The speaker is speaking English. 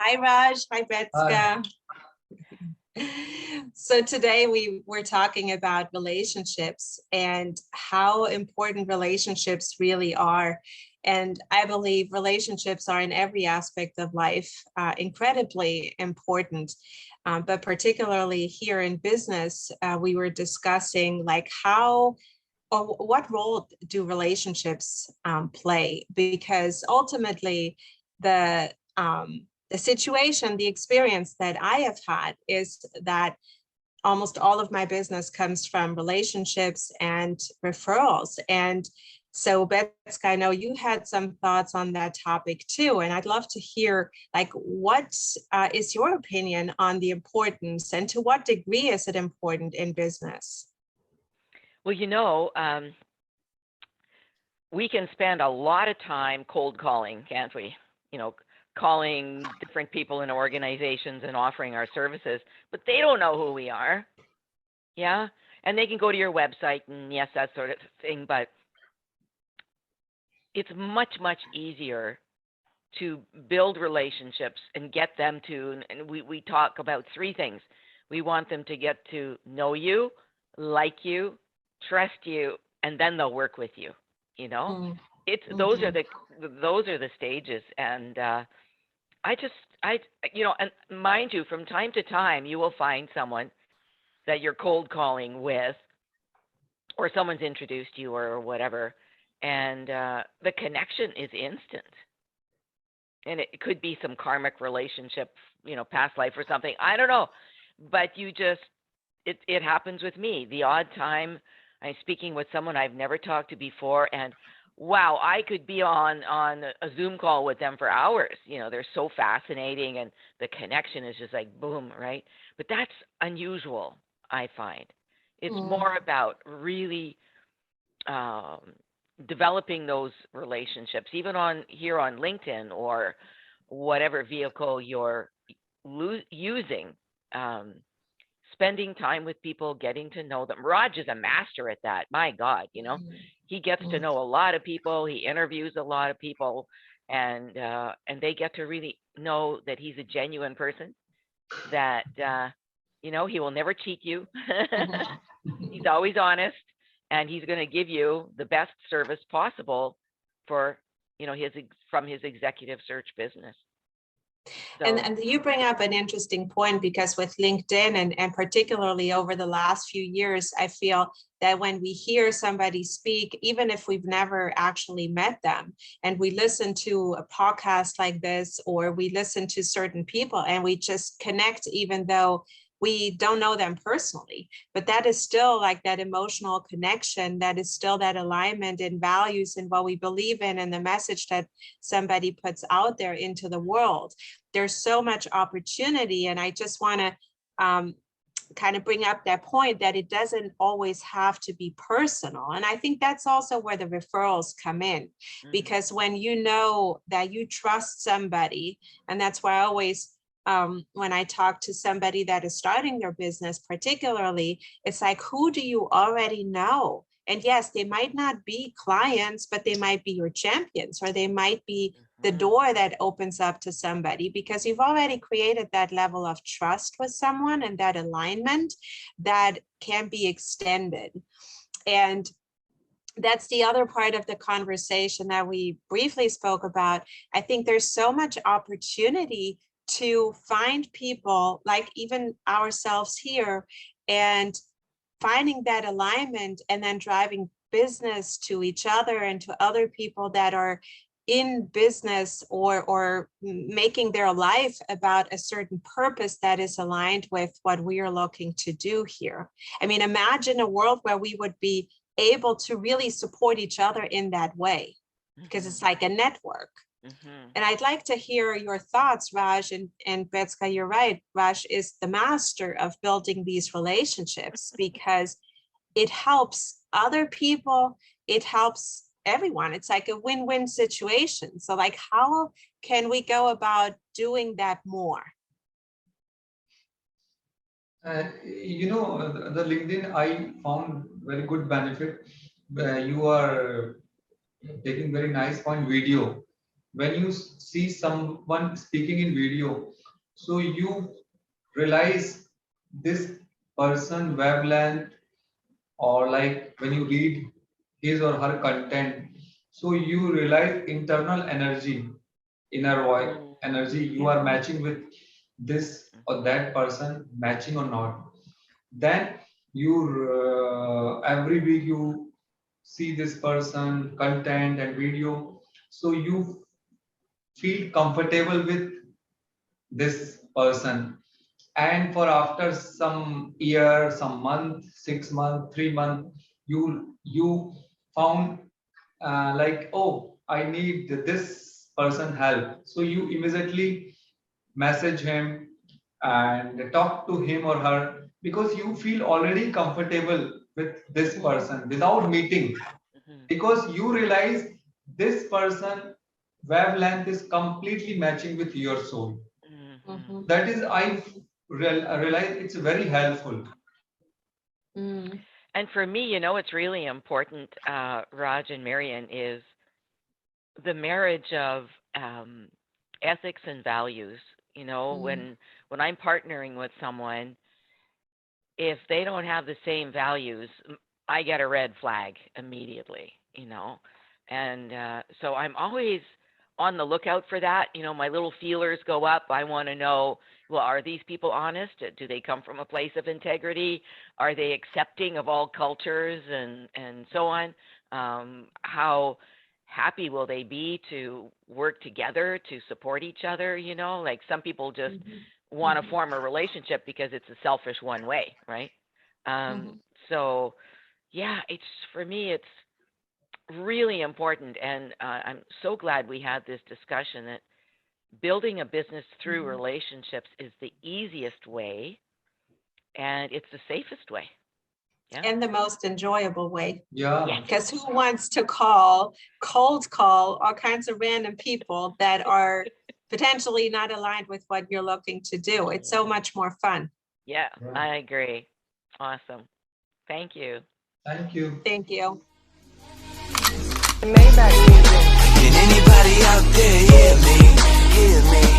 Hi, Raj. Hi, Hi. Betska. So today we're talking about relationships and how important relationships really are. And I believe relationships are in every aspect of life incredibly important. But particularly here in business, we were discussing like how or what role do relationships play? Because ultimately, the the situation, the experience that I have had is that almost all of my business comes from relationships and referrals. And so, Betska, I know you had some thoughts on that topic too, and I'd love to hear, like, what is your opinion on the importance, and to what degree is it important in business? Well, we can spend a lot of time cold calling, can't we? Calling different people in organizations and offering our services, but they don't know who we are. Yeah. And they can go to your website and yes, that sort of thing, but it's much, much easier to build relationships and get them to, and we talk about three things. We want them to get to know you, like you, trust you, and then they'll work with you. It's those are the stages. And and mind you, from time to time, you will find someone that you're cold calling with, or someone's introduced you or whatever, and the connection is instant. And it could be some karmic relationship, past life or something. I don't know, but it happens with me. The odd time I'm speaking with someone I've never talked to before, and wow, I could be on a Zoom call with them for hours. They're so fascinating, and the connection is just like boom, right? But that's unusual, I find. It's more about really developing those relationships, even here on LinkedIn or whatever vehicle you're using. Spending time with people, getting to know them. Raj is a master at that. My God, he gets to know a lot of people. He interviews a lot of people, and they get to really know that he's a genuine person. That he will never cheat you. He's always honest, and he's going to give you the best service possible for from his executive search business. So. And you bring up an interesting point, because with LinkedIn and particularly over the last few years, I feel that when we hear somebody speak, even if we've never actually met them, and we listen to a podcast like this, or we listen to certain people and we just connect, even though we don't know them personally, but that is still like that emotional connection, that is still that alignment in values and what we believe in, and the message that somebody puts out there into the world. There's so much opportunity, and I just want to kind of bring up that point that it doesn't always have to be personal. And I think that's also where the referrals come in, because when you know that you trust somebody, and that's why I always when I talk to somebody that is starting their business, particularly, it's like, who do you already know? And yes, they might not be clients, but they might be your champions, or they might be the door that opens up to somebody, because you've already created that level of trust with someone and that alignment that can be extended. And that's the other part of the conversation that we briefly spoke about. I think there's so much opportunity to find people like even ourselves here, and finding that alignment, and then driving business to each other and to other people that are in business, or making their life about a certain purpose that is aligned with what we are looking to do here. I mean, imagine a world where we would be able to really support each other in that way, because it's like a network. And I'd like to hear your thoughts, Raj, and Betska. You're right. Raj is the master of building these relationships, because it helps other people. It helps everyone. It's like a win-win situation. So like, how can we go about doing that more? The LinkedIn, I found very good benefit. You are taking very nice point video, when you see someone speaking in video, so you realize this person wavelength, or like when you read his or her content, so you realize internal energy, inner voice energy, you are matching with this or that person, matching or not. Then you every week you see this person content and video, so you feel comfortable with this person. And for after some year, some month, 6 month, 3 month, you found like, oh, I need this person help, so you immediately message him and talk to him or her, because you feel already comfortable with this person without meeting, because you realize this person wavelength is completely matching with your soul. That is, I realize it's very helpful. And for me, you know, it's really important, Raj and Marion, is the marriage of ethics and values. You know, when I'm partnering with someone, if they don't have the same values, I get a red flag immediately, you know. And so I'm always on the lookout for that. You know, my little feelers go up. I want to know, well, are these people honest? Do they come from a place of integrity? Are they accepting of all cultures and so on? How happy will they be to work together to support each other? You know, like some people just want to form a relationship because it's a selfish one way, right? So yeah, it's, for me, it's really important. And I'm so glad we had this discussion, that building a business through relationships is the easiest way, and it's the safest way. Yeah. And the most enjoyable way. Yeah. Because who wants to cold call all kinds of random people that are potentially not aligned with what you're looking to do? It's so much more fun. Yeah, I agree. Awesome. Thank you. Thank you. Thank you. Can anybody out there hear me? Hear me?